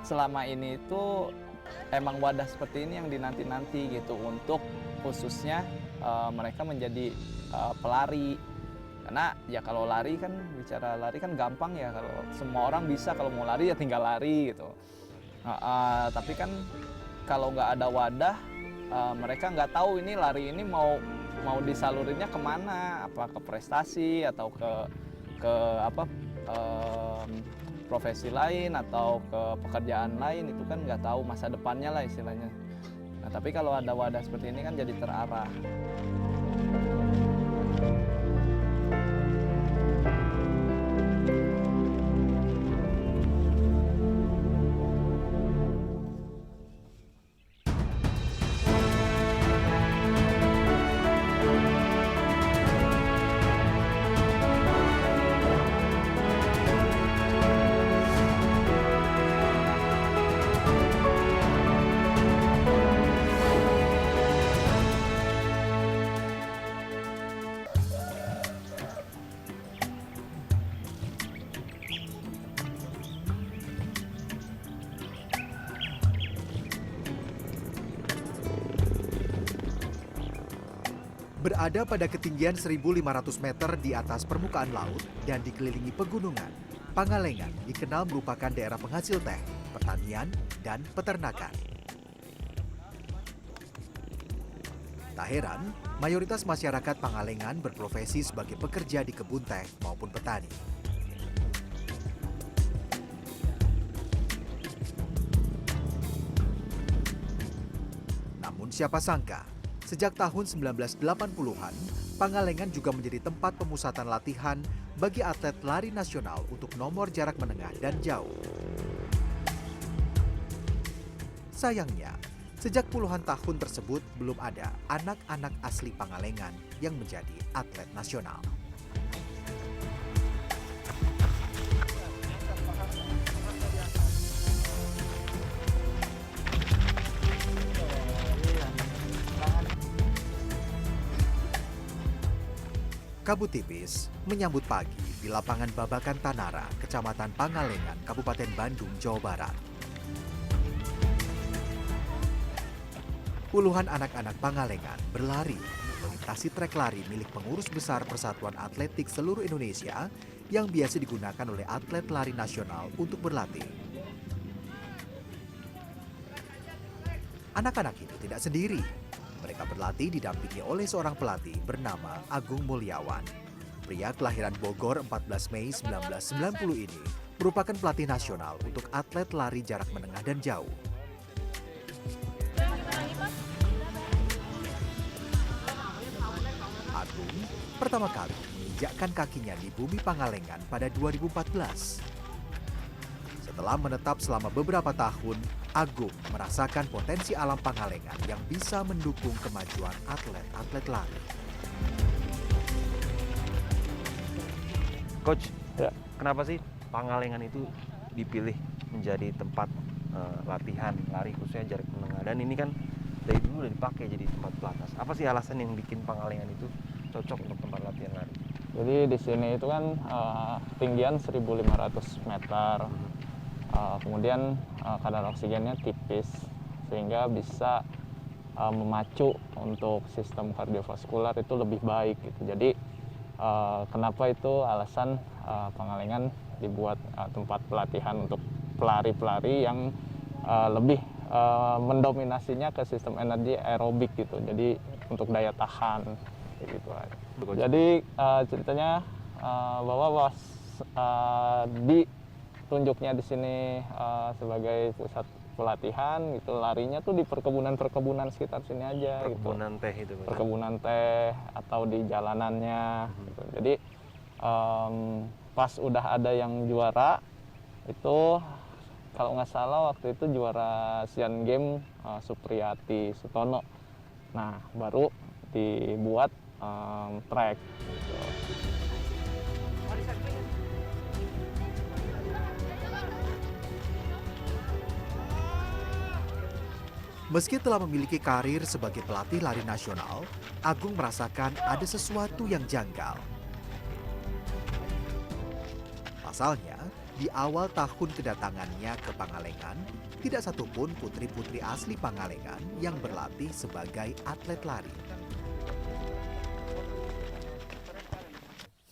selama ini itu emang wadah seperti ini yang dinanti-nanti gitu untuk khususnya mereka menjadi pelari. Karena ya kalau lari kan, bicara lari kan gampang ya, kalau semua orang bisa, kalau mau lari ya tinggal lari gitu. Tapi kan kalau nggak ada wadah, mereka nggak tahu ini lari ini mau disalurinnya kemana, apa ke prestasi atau ke apa profesi lain atau ke pekerjaan lain, itu kan nggak tahu masa depannya lah istilahnya. Nah, tapi kalau ada wadah seperti ini kan jadi terarah. Berada pada ketinggian 1.500 meter di atas permukaan laut dan dikelilingi pegunungan, Pangalengan dikenal merupakan daerah penghasil teh, pertanian, dan peternakan. Tak heran, mayoritas masyarakat Pangalengan berprofesi sebagai pekerja di kebun teh maupun petani. Namun siapa sangka, sejak tahun 1980-an, Pangalengan juga menjadi tempat pemusatan latihan bagi atlet lari nasional untuk nomor jarak menengah dan jauh. Sayangnya, sejak puluhan tahun tersebut belum ada anak-anak asli Pangalengan yang menjadi atlet nasional. Kabut tipis menyambut pagi di lapangan Babakan Tanara, Kecamatan Pangalengan, Kabupaten Bandung, Jawa Barat. Puluhan anak-anak Pangalengan berlari melintasi trek lari milik pengurus besar Persatuan Atletik seluruh Indonesia yang biasa digunakan oleh atlet lari nasional untuk berlatih. Anak-anak itu tidak sendiri. Mereka berlatih didampingi oleh seorang pelatih bernama Agung Mulyawan. Pria kelahiran Bogor 14 Mei 1990 ini merupakan pelatih nasional untuk atlet lari jarak menengah dan jauh. Agung pertama kali menginjakkan kakinya di bumi Pangalengan pada 2014. Setelah menetap selama beberapa tahun, Agung merasakan potensi alam Pangalengan yang bisa mendukung kemajuan atlet-atlet lari. Coach, ya, kenapa sih Pangalengan itu dipilih menjadi tempat latihan lari khususnya jarak menengah? Dan ini kan dari dulu udah dipakai jadi tempat pelatnas. Apa sih alasan yang bikin Pangalengan itu cocok untuk tempat latihan lari? Jadi di sini itu kan tinggian 1.500 meter. Kemudian kadar oksigennya tipis sehingga bisa memacu untuk sistem kardiovaskular itu lebih baik gitu. Jadi kenapa itu alasan Pangalengan dibuat tempat pelatihan untuk pelari-pelari yang lebih mendominasinya ke sistem energi aerobik gitu. Jadi untuk daya tahan gitu. Jadi ceritanya bahwa di tunjuknya di sini sebagai pusat pelatihan gitu, larinya tuh di perkebunan-perkebunan sekitar sini aja. Perkebunan gitu. teh itu. Perkebunan teh atau di jalanannya. Gitu. Jadi pas udah ada yang juara itu, kalau nggak salah waktu itu juara Asian Games Supriyati Sutono. Nah baru dibuat track. Gitu. Meski telah memiliki karir sebagai pelatih lari nasional, Agung merasakan ada sesuatu yang janggal. Pasalnya, Di awal tahun kedatangannya ke Pangalengan, tidak satupun putri-putri asli Pangalengan yang berlatih sebagai atlet lari.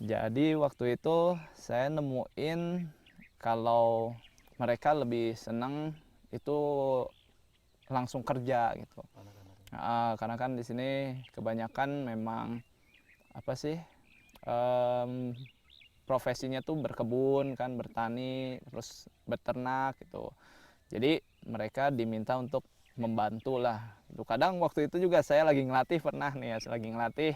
Jadi waktu itu saya nemuin kalau mereka lebih senang itu langsung kerja gitu. Karena kan di sini kebanyakan memang apa sih profesinya tuh berkebun kan, bertani, terus beternak gitu. Jadi mereka diminta untuk membantu lah. Kadang waktu itu juga saya lagi ngelatih, pernah nih ya, lagi ngelatih.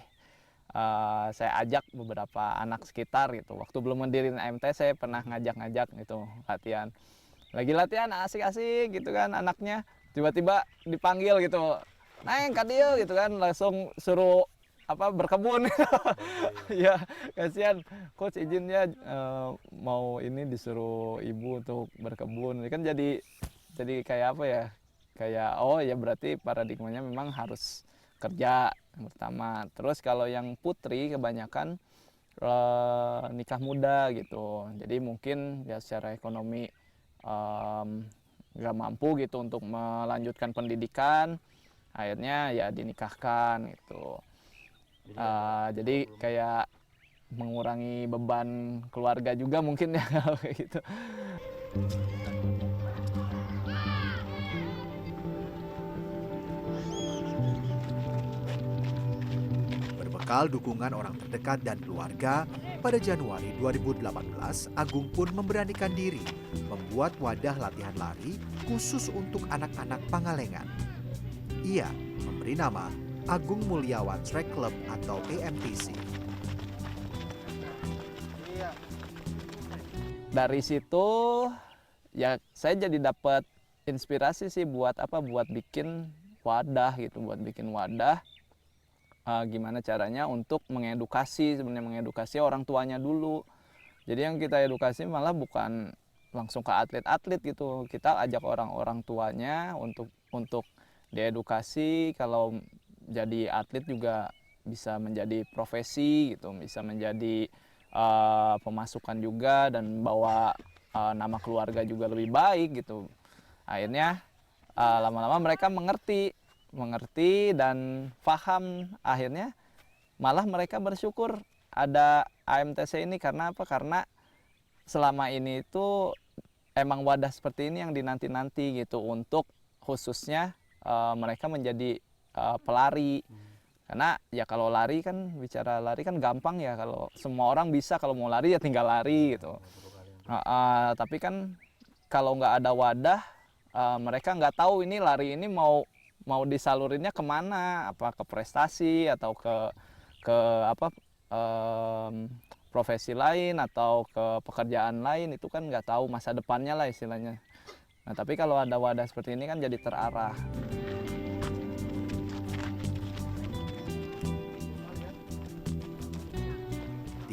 Saya ajak beberapa anak sekitar gitu. Waktu belum mendiriin AMT saya pernah ngajak-ngajak gitu latihan. Lagi latihan asik-asik gitu kan anaknya, tiba-tiba dipanggil gitu. Neng Kadil gitu kan, langsung suruh berkebun. Ya kasihan coach izin ya, mau ini disuruh ibu untuk berkebun. Kan jadi kayak apa ya? Kayak oh ya berarti paradigmanya memang harus kerja yang pertama. Terus kalau yang putri kebanyakan nikah muda gitu. Jadi mungkin ya secara ekonomi nggak mampu gitu untuk melanjutkan pendidikan. Akhirnya ya dinikahkan gitu. Jadi kayak mengurangi beban keluarga juga mungkin ya kalau kayak gitu. Berbekal dukungan orang terdekat dan keluarga, pada Januari 2018, Agung pun memberanikan diri membuat wadah latihan lari khusus untuk anak-anak Pangalengan. Ia memberi nama Agung Mulyawan Track Club atau AMTC. Dari situ ya saya jadi dapat inspirasi sih buat bikin wadah gitu, gimana caranya untuk sebenarnya mengedukasi orang tuanya dulu. Jadi yang kita edukasi malah bukan langsung ke atlet-atlet gitu, kita ajak orang-orang tuanya untuk diedukasi kalau jadi atlet juga bisa menjadi profesi gitu, bisa menjadi pemasukan juga dan bawa nama keluarga juga lebih baik gitu. Akhirnya lama-lama mereka mengerti dan paham. Akhirnya malah mereka bersyukur ada AMTC ini. Karena apa? Karena selama ini itu emang wadah seperti ini yang dinanti-nanti gitu, untuk khususnya mereka menjadi pelari. Karena ya kalau bicara lari kan gampang ya, kalau semua orang bisa, kalau mau lari ya tinggal lari gitu. Tapi kan kalau nggak ada wadah, mereka nggak tahu ini lari ini mau disalurinnya kemana, apa ke prestasi atau ke profesi lain atau ke pekerjaan lain, itu kan nggak tahu masa depannya lah istilahnya. Nah tapi kalau ada wadah seperti ini kan jadi terarah.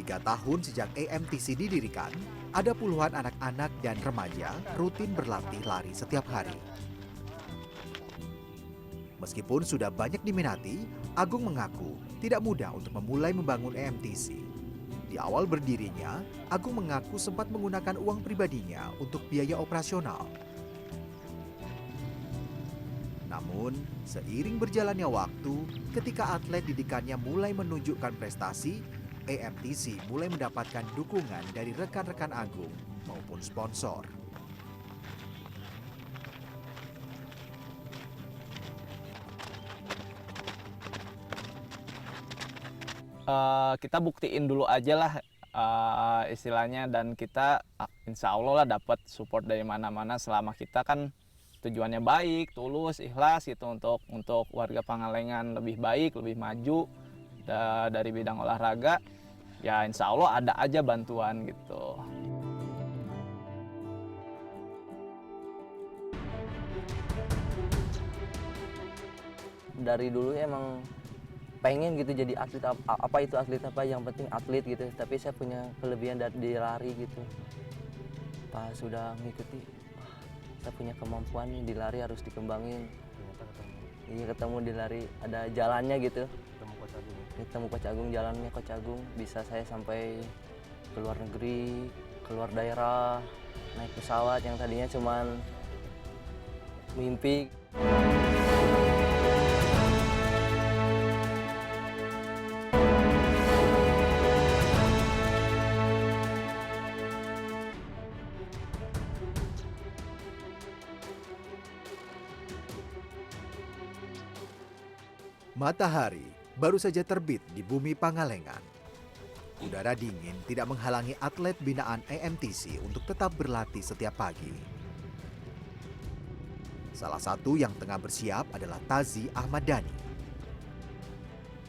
3 tahun sejak AMTC didirikan, ada puluhan anak-anak dan remaja rutin berlatih lari setiap hari. Meskipun sudah banyak diminati, Agung mengaku tidak mudah untuk memulai membangun AMTC. Di awal berdirinya, Agung mengaku sempat menggunakan uang pribadinya untuk biaya operasional. Namun, seiring berjalannya waktu, ketika atlet didikannya mulai menunjukkan prestasi, AMTC mulai mendapatkan dukungan dari rekan-rekan Agung maupun sponsor. Kita buktiin dulu aja lah istilahnya, dan kita insya Allah lah dapat support dari mana-mana selama kita kan tujuannya baik, tulus, ikhlas gitu untuk warga Pangalengan lebih baik, lebih maju dari bidang olahraga. Ya insya Allah ada aja bantuan gitu. Dari dulu emang pengen gitu jadi atlet, apa itu atlet apa, yang penting atlet gitu. Tapi saya punya kelebihan di lari gitu. Pas sudah mengikuti, saya punya kemampuan nih di lari, harus dikembangin. Iya, ketemu di lari ada jalannya gitu. Ketemu Coach Agung, jalannya Coach Agung bisa saya sampai ke luar negeri, keluar daerah. naik pesawat yang tadinya cuman mimpi. Matahari baru saja terbit di bumi Pangalengan. Udara dingin tidak menghalangi atlet binaan EMTC untuk tetap berlatih setiap pagi. Salah satu yang tengah bersiap adalah Tazi Ahmad Dhani.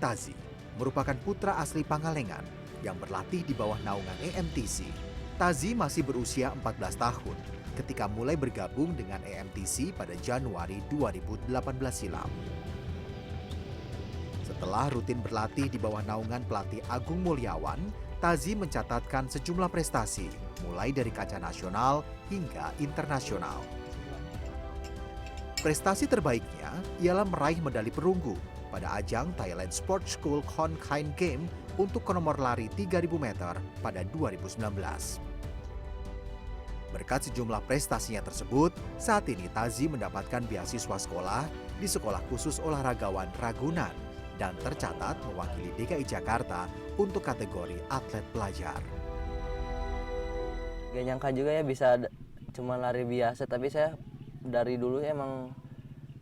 Tazi merupakan putra asli Pangalengan yang berlatih di bawah naungan EMTC. Tazi masih berusia 14 tahun ketika mulai bergabung dengan EMTC pada Januari 2018 silam. Setelah rutin berlatih di bawah naungan pelatih Agung Mulyawan, Tazi mencatatkan sejumlah prestasi, mulai dari kancah nasional hingga internasional. Prestasi terbaiknya ialah meraih medali perunggu pada ajang Thailand Sports School Khon Kaen Game untuk nomor lari 3.000 meter pada 2019. Berkat sejumlah prestasinya tersebut, saat ini Tazi mendapatkan beasiswa sekolah di Sekolah Khusus Olahragawan Ragunan dan tercatat mewakili DKI Jakarta untuk kategori atlet pelajar. Gak nyangka juga ya bisa cuma lari biasa, tapi saya dari dulu emang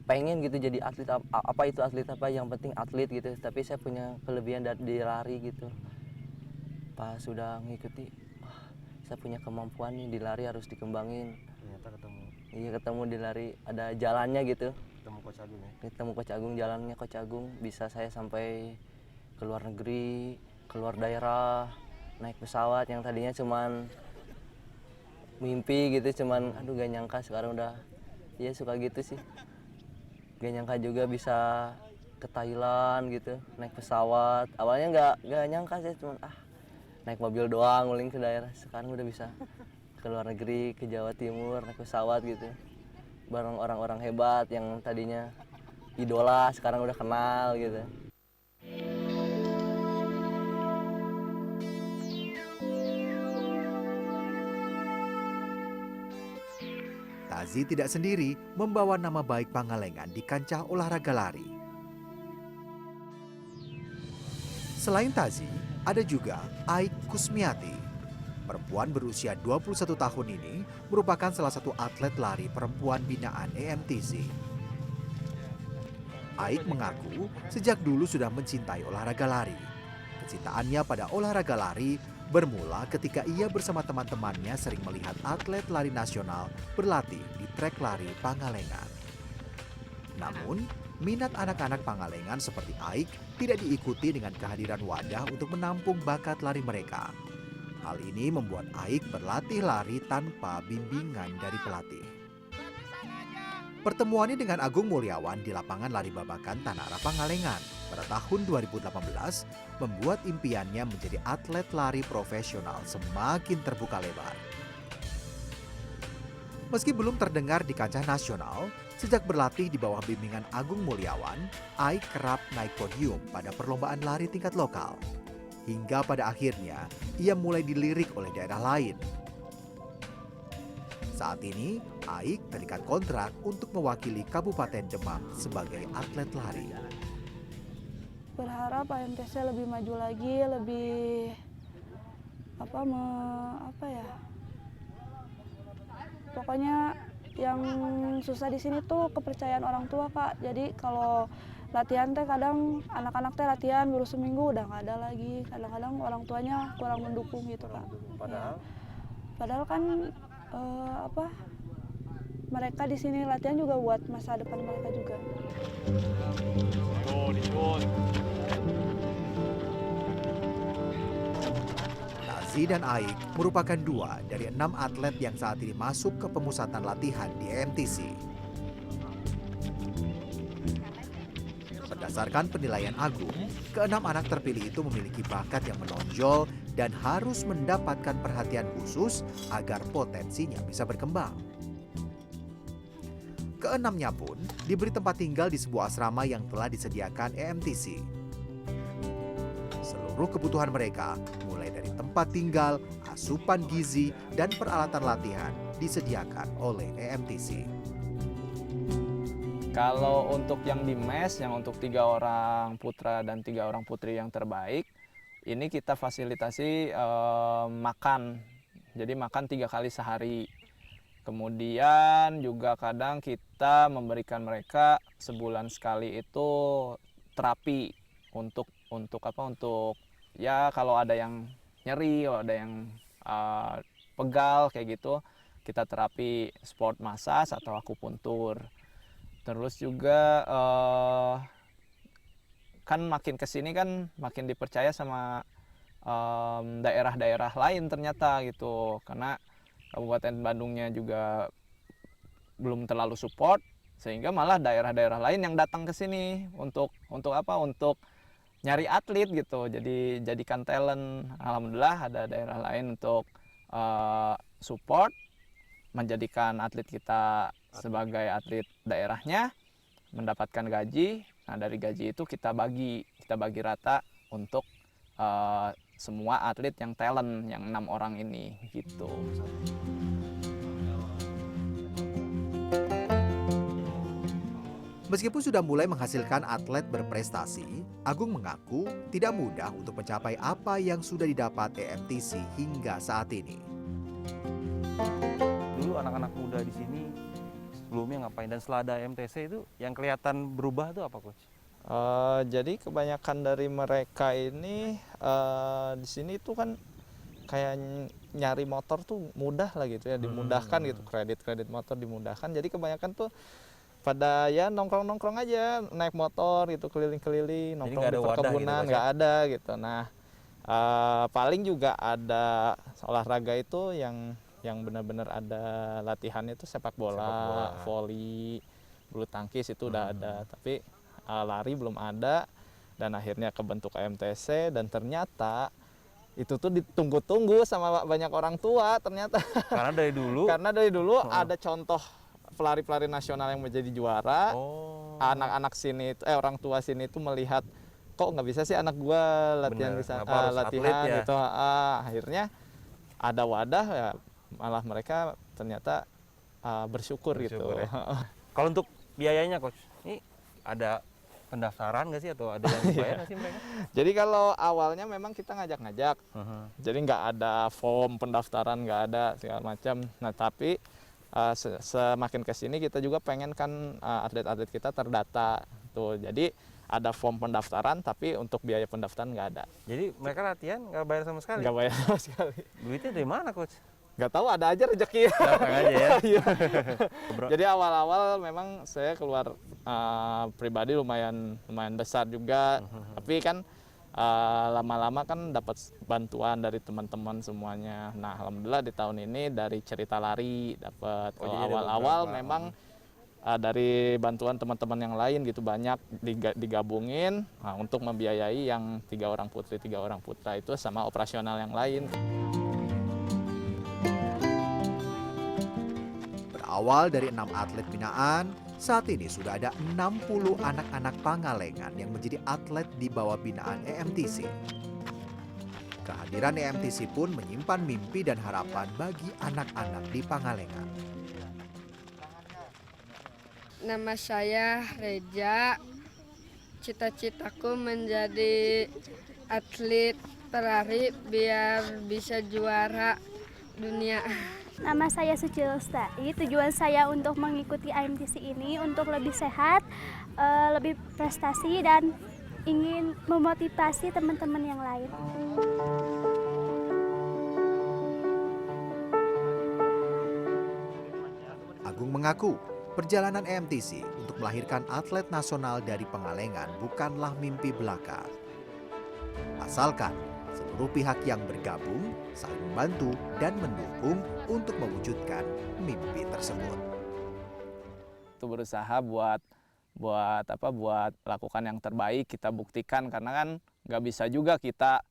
pengen gitu jadi atlet, apa itu atlet apa, yang penting atlet gitu. Tapi saya punya kelebihan di lari gitu. Pas sudah ngikuti, saya punya kemampuan nih di lari, harus dikembangin. Ternyata ketemu Iya, ketemu di lari, ada jalannya gitu. Coach Agung ya. Ketemu Coach Agung, jalannya Coach Agung, bisa saya sampai ke luar negeri, keluar daerah, naik pesawat yang tadinya cuman mimpi gitu, cuman aduh gak nyangka sekarang udah, ya suka gitu sih. Gak nyangka juga bisa ke Thailand gitu, naik pesawat. Awalnya gak nyangka sih, cuman naik mobil doang nguling ke daerah. Sekarang udah bisa ke luar negeri, ke Jawa Timur, naik pesawat gitu. Bareng orang-orang hebat yang tadinya idola, sekarang udah kenal gitu. Tazi tidak sendiri membawa nama baik Pangalengan di kancah olahraga lari. Selain Tazi, ada juga Aik Kusmiati. Perempuan berusia 21 tahun ini merupakan salah satu atlet lari perempuan binaan EMTC. Aik mengaku sejak dulu sudah mencintai olahraga lari. Kecintaannya pada olahraga lari bermula ketika ia bersama teman-temannya sering melihat atlet lari nasional berlatih di trek lari Pangalengan. Namun, minat anak-anak Pangalengan seperti Aik tidak diikuti dengan kehadiran wadah untuk menampung bakat lari mereka. Hal ini membuat Aik berlatih lari tanpa bimbingan dari pelatih. Pertemuannya dengan Agung Mulyawan di lapangan lari babakan Tanara Pangalengan pada tahun 2018 membuat impiannya menjadi atlet lari profesional semakin terbuka lebar. Meski belum terdengar di kancah nasional, sejak berlatih di bawah bimbingan Agung Mulyawan, Aik kerap naik podium pada perlombaan lari tingkat lokal. Hingga pada akhirnya, ia mulai dilirik oleh daerah lain. Saat ini, Aik terikat kontrak untuk mewakili Kabupaten Demak sebagai atlet lari. Berharap AMTC lebih maju lagi, lebih pokoknya yang susah di sini tuh kepercayaan orang tua, Kak. Jadi kalau latihan teh kadang anak-anak teh latihan baru seminggu udah nggak ada lagi. Kadang-kadang orang tuanya kurang mendukung gitu, Kak. Padahal Padahal kan mereka di sini latihan juga buat masa depan mereka juga. Tazi dan Aik merupakan 2 dari 6 atlet yang saat ini masuk ke pemusatan latihan di EMTC. Berdasarkan penilaian Agung, ke-6 anak terpilih itu memiliki bakat yang menonjol dan harus mendapatkan perhatian khusus agar potensinya bisa berkembang. Ke-6-nya pun diberi tempat tinggal di sebuah asrama yang telah disediakan EMTC. Seluruh kebutuhan mereka, mulai dari tempat tinggal, asupan gizi dan peralatan latihan disediakan oleh EMTC. Kalau untuk yang di mes, yang untuk 3 orang putra dan 3 orang putri yang terbaik, ini kita fasilitasi makan. Jadi makan 3 kali sehari. Kemudian juga kadang kita memberikan mereka sebulan sekali itu terapi untuk ya kalau ada yang nyeri, kalau ada yang pegal kayak gitu, kita terapi sport massage atau akupuntur. Terus juga kan makin kesini kan makin dipercaya sama daerah-daerah lain ternyata gitu, karena Kabupaten Bandungnya juga belum terlalu support, sehingga malah daerah-daerah lain yang datang ke sini untuk nyari atlet gitu, jadi jadikan talent. Alhamdulillah ada daerah lain untuk support, menjadikan atlet kita sebagai atlet daerahnya, mendapatkan gaji. Nah dari gaji itu kita bagi rata untuk semua atlet yang talent, yang 6 orang ini gitu. Meskipun sudah mulai menghasilkan atlet berprestasi, Agung mengaku tidak mudah untuk mencapai apa yang sudah didapat EMTC hingga saat ini. Dulu anak-anak muda di sini sebelumnya ngapain, dan setelah ada EMTC itu yang kelihatan berubah itu apa, Coach? Jadi kebanyakan dari mereka ini di sini tuh kan kayak nyari motor tuh mudah lah gitu ya, dimudahkan gitu, kredit motor dimudahkan. Jadi kebanyakan tuh pada ya nongkrong aja, naik motor gitu keliling-keliling, nongkrong di perkebunan, nggak ada gitu. Nah paling juga ada olahraga itu yang benar-benar ada latihannya itu sepak bola, voli, bulu tangkis itu udah ada, tapi lari belum ada. Dan akhirnya kebentuk EMTC, dan ternyata itu tuh ditunggu-tunggu sama banyak orang tua ternyata. Karena dari dulu ada contoh pelari-pelari nasional yang menjadi juara. Anak-anak sini orang tua sini itu melihat, kok nggak bisa sih anak gua latihan latihan ya? Gitu. Akhirnya ada wadah ya, malah mereka ternyata bersyukur gitu. Ya. Kalau untuk biayanya, Coach, ini ada pendaftaran nggak sih atau ada yang dibayar nggak sih mereka? Jadi kalau awalnya memang kita ngajak-ngajak, jadi nggak ada form pendaftaran, nggak ada segala macam. Nah tapi semakin kesini kita juga pengen kan atlet-atlet kita terdata tuh. Jadi ada form pendaftaran, tapi untuk biaya pendaftaran nggak ada. Jadi mereka latihan nggak bayar sama sekali? Nggak bayar sama sekali. Duitnya dari mana, Coach? Nggak tahu, ada aja rezeki. Datang aja ya. Jadi awal-awal memang saya keluar pribadi lumayan besar juga, tapi kan lama-lama kan dapat bantuan dari teman-teman semuanya. Nah alhamdulillah di tahun ini dari cerita lari dapat. Awal-awal memang dari bantuan teman-teman yang lain gitu banyak digabungin untuk membiayai yang 3 orang putri 3 orang putra itu sama operasional yang lain. Berawal dari 6 atlet binaan, saat ini sudah ada 60 anak-anak Pangalengan yang menjadi atlet di bawah binaan EMTC. Kehadiran EMTC pun menyimpan mimpi dan harapan bagi anak-anak di Pangalengan. Nama saya Reja. Cita-citaku menjadi atlet pelari biar bisa juara dunia. Nama saya Suci Lestari. Tujuan saya untuk mengikuti EMTC ini untuk lebih sehat, lebih prestasi, dan ingin memotivasi teman-teman yang lain. Agung mengaku perjalanan EMTC untuk melahirkan atlet nasional dari Pangalengan bukanlah mimpi belaka. Asalkan seluruh pihak yang bergabung saling membantu dan mendukung untuk mewujudkan mimpi tersebut. Itu berusaha buat lakukan yang terbaik, kita buktikan, karena kan nggak bisa juga kita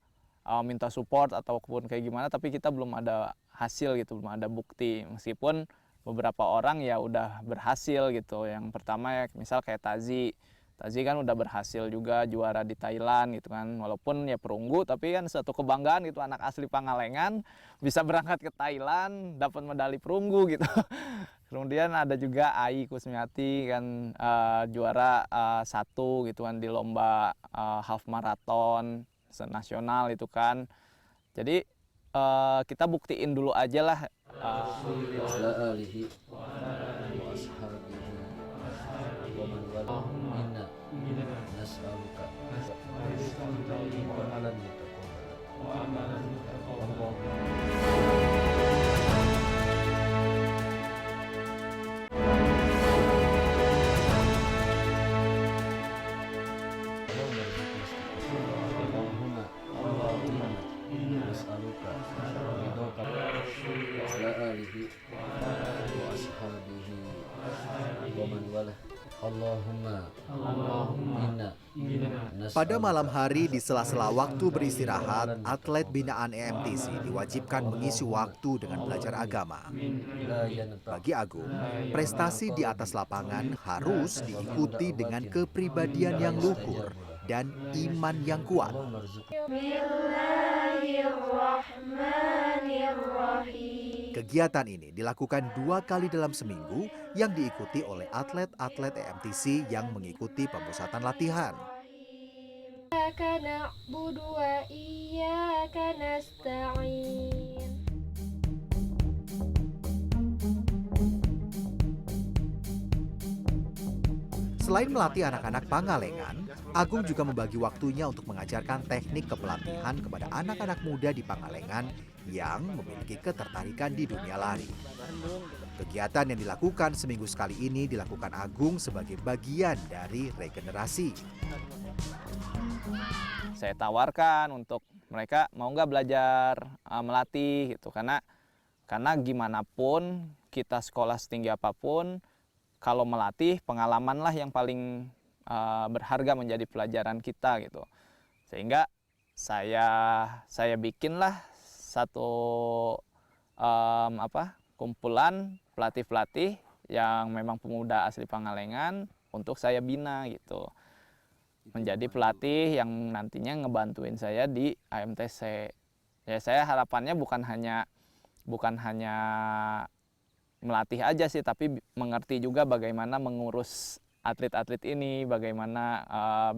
minta support ataupun kayak gimana tapi kita belum ada hasil gitu, belum ada bukti. Meskipun beberapa orang ya udah berhasil gitu. Yang pertama ya misal kayak Tazi Tazi kan udah berhasil juga juara di Thailand gitu kan, walaupun ya perunggu tapi kan suatu kebanggaan gitu, anak asli Pangalengan bisa berangkat ke Thailand dapat medali perunggu gitu. Kemudian ada juga Ai Kusmiati kan juara 1 gitu kan di lomba half marathon nasional itu kan. Jadi kita buktiin dulu aja lah. Pada malam hari di sela-sela waktu beristirahat, atlet binaan EMTC diwajibkan mengisi waktu dengan belajar agama. Bagi Agung, prestasi di atas lapangan harus diikuti dengan kepribadian yang luhur dan iman yang kuat. Kegiatan ini dilakukan 2 kali dalam seminggu yang diikuti oleh atlet-atlet EMTC yang mengikuti pemusatan latihan. Iyyaka na'budu wa iyyaka nasta'in. Selain melatih anak-anak Pangalengan, Agung juga membagi waktunya untuk mengajarkan teknik kepelatihan kepada anak-anak muda di Pangalengan yang memiliki ketertarikan di dunia lari. Kegiatan yang dilakukan seminggu sekali ini dilakukan Agung sebagai bagian dari regenerasi. Saya tawarkan untuk mereka mau nggak belajar melatih gitu, karena gimana pun kita sekolah setinggi apapun, kalau melatih pengalaman lah yang paling berharga menjadi pelajaran kita gitu. Sehingga saya bikinlah satu kumpulan pelatih-pelatih yang memang pemuda asli Pangalengan untuk saya bina gitu. Menjadi pelatih yang nantinya ngebantuin saya di AMTC. Ya saya harapannya bukan hanya melatih aja sih, tapi mengerti juga bagaimana mengurus atlet-atlet ini, bagaimana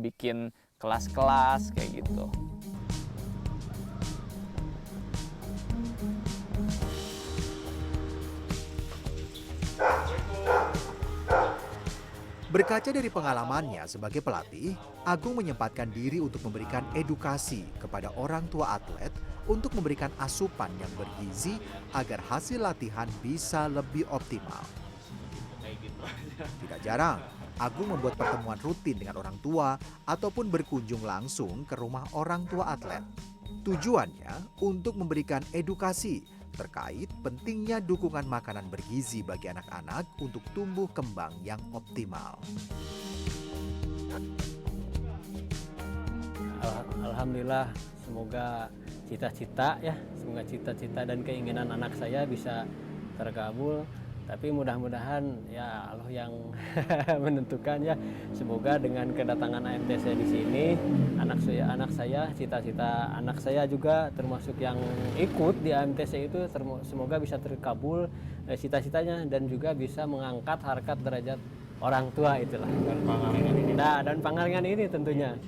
bikin kelas-kelas kayak gitu. Berkaca dari pengalamannya sebagai pelatih, Agung menyempatkan diri untuk memberikan edukasi kepada orang tua atlet untuk memberikan asupan yang bergizi agar hasil latihan bisa lebih optimal. Tidak jarang, Agung membuat pertemuan rutin dengan orang tua ataupun berkunjung langsung ke rumah orang tua atlet. Tujuannya untuk memberikan edukasi terkait pentingnya dukungan makanan bergizi bagi anak-anak untuk tumbuh kembang yang optimal. Alhamdulillah, semoga cita-cita dan keinginan anak saya bisa terkabul. Tapi mudah-mudahan ya Allah yang menentukan ya. Semoga dengan kedatangan AMTC di sini, anak saya, cita-cita anak saya juga termasuk yang ikut di AMTC itu semoga bisa terkabul cita-citanya dan juga bisa mengangkat harkat derajat orang tua itulah. Dan Pangalengan ini tentunya.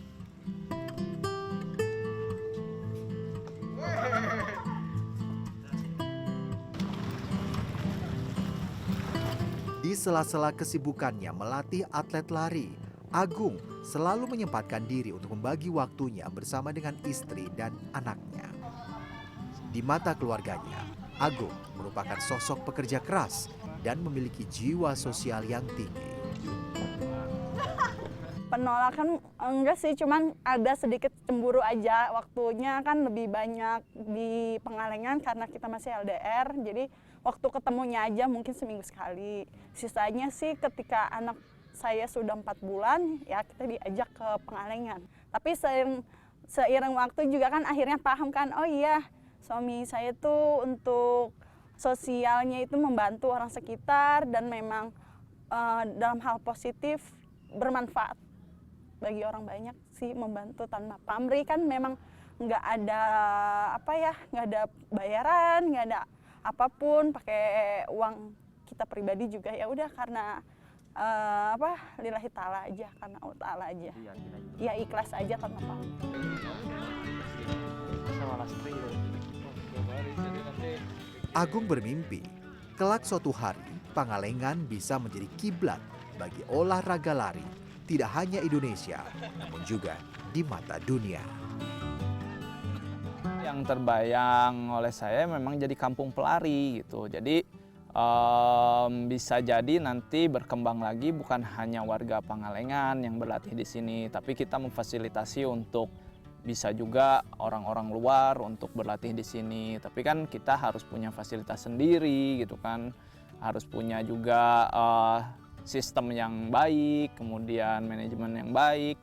Di sela-sela kesibukannya melatih atlet lari, Agung selalu menyempatkan diri untuk membagi waktunya bersama dengan istri dan anaknya. Di mata keluarganya, Agung merupakan sosok pekerja keras dan memiliki jiwa sosial yang tinggi. Penolakan enggak sih, cuman ada sedikit cemburu aja. Waktunya kan lebih banyak di Pangalengan karena kita masih LDR, jadi waktu ketemunya aja mungkin seminggu sekali. Sisanya sih ketika anak saya sudah 4 bulan, ya kita diajak ke Pangalengan. Tapi seiring waktu juga kan akhirnya paham kan, oh iya suami saya tuh untuk sosialnya itu membantu orang sekitar dan memang dalam hal positif bermanfaat bagi orang banyak sih, membantu tanpa pamrih. Kan memang nggak ada nggak ada bayaran, nggak ada apapun, pakai uang kita pribadi juga, ya udah karena lillahi ta'ala aja, karena Allah ta'ala aja. Ya ikhlas aja tanpa pamrih. Agung bermimpi, kelak suatu hari Pangalengan bisa menjadi kiblat bagi olahraga lari, tidak hanya Indonesia, namun juga di mata dunia. Yang terbayang oleh saya memang jadi kampung pelari gitu. Jadi bisa jadi nanti berkembang lagi bukan hanya warga Pangalengan yang berlatih di sini, tapi kita memfasilitasi untuk bisa juga orang-orang luar untuk berlatih di sini. Tapi kan kita harus punya fasilitas sendiri gitu kan, harus punya juga sistem yang baik, kemudian manajemen yang baik.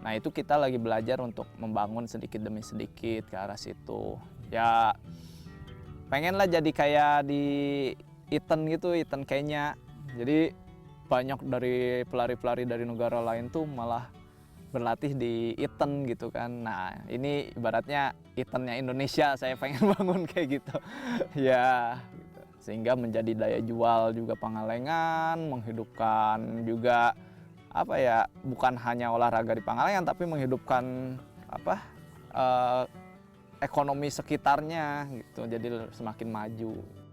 Nah itu kita lagi belajar untuk membangun sedikit demi sedikit ke arah situ. Ya pengenlah jadi kayak di Iten gitu, Iten Kenya. Jadi banyak dari pelari-pelari dari negara lain tuh malah berlatih di Iten gitu kan. Nah ini ibaratnya Itennya Indonesia, saya pengen bangun kayak gitu. Ya gitu. Sehingga menjadi daya jual juga Pangalengan, menghidupkan juga bukan hanya olahraga di Pangalengan tapi menghidupkan ekonomi sekitarnya gitu, jadi semakin maju.